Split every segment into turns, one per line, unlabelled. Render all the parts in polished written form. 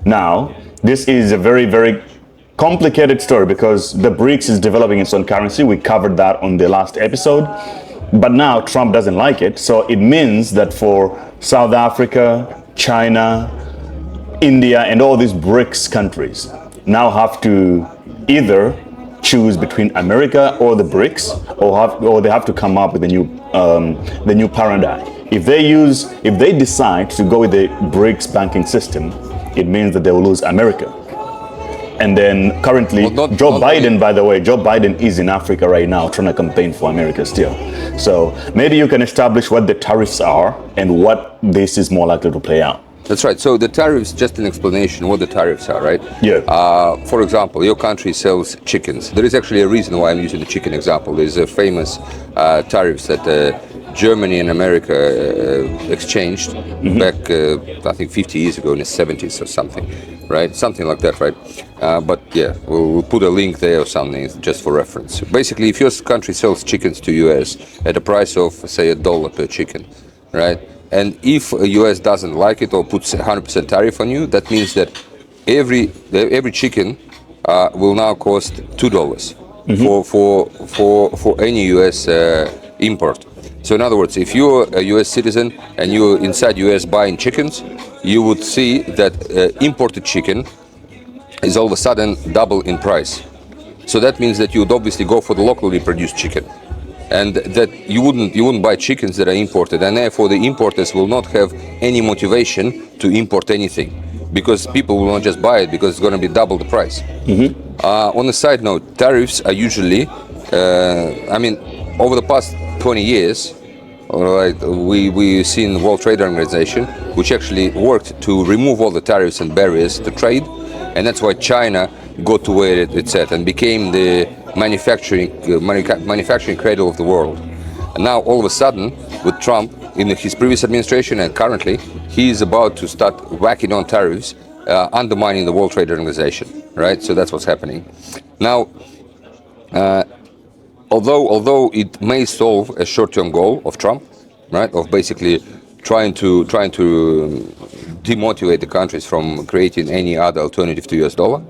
Now, this is a very, very complicated story because the BRICS is developing its own currency. We covered that on the last episode. But now Trump doesn't like it. So it means that for South Africa, China, India, and all these BRICS countries now have to either choose between America or the BRICS, or they have to come up with the new paradigm. If they decide to go with the BRICS banking system, it means that they will lose America. And then currently, Joe Biden is in Africa right now trying to campaign for America still. So maybe you can establish what the tariffs are and what this is more likely to play out.
That's right. So the tariffs, just an explanation what the tariffs are, right?
Yeah.
For example, your country sells chickens. There is actually a reason why I'm using the chicken example. There's a famous tariffs that Germany and America exchanged back, I think 50 years ago in the 70s or something, right? Something like that, right? But yeah, we'll put a link there or something just for reference. Basically, if your country sells chickens to US at a price of, say, $1 per chicken, right? And if US doesn't like it or puts 100% tariff on you, that means that every chicken will now cost $2 for any US import. So in other words, if you're a US citizen and you're inside US buying chickens, you would see that imported chicken is all of a sudden double in price. So that means that you would obviously go for the locally produced chicken, and that you wouldn't buy chickens that are imported, and therefore the importers will not have any motivation to import anything, because people will not just buy it because it's going to be double the price. On a side note, tariffs are usually, over the past 20 years, alright, we've seen the World Trade Organization, which actually worked to remove all the tariffs and barriers to trade, and that's why China got to where it's at and became the manufacturing cradle of the world. And now all of a sudden, with Trump in his previous administration and currently, he is about to start whacking on tariffs, undermining the World Trade Organization, right? So that's what's happening. Now, although it may solve a short-term goal of Trump, right, of basically trying to demotivate the countries from creating any other alternative to US dollar,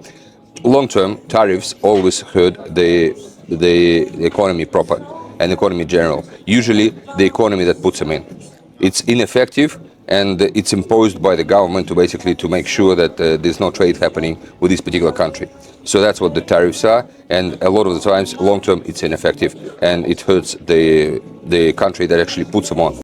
long-term tariffs always hurt the economy proper and economy in general. Usually the economy that puts them in. It's ineffective, and it's imposed by the government to make sure that there's no trade happening with this particular country. So that's what the tariffs are, and a lot of the times, long-term, it's ineffective, and it hurts the country that actually puts them on.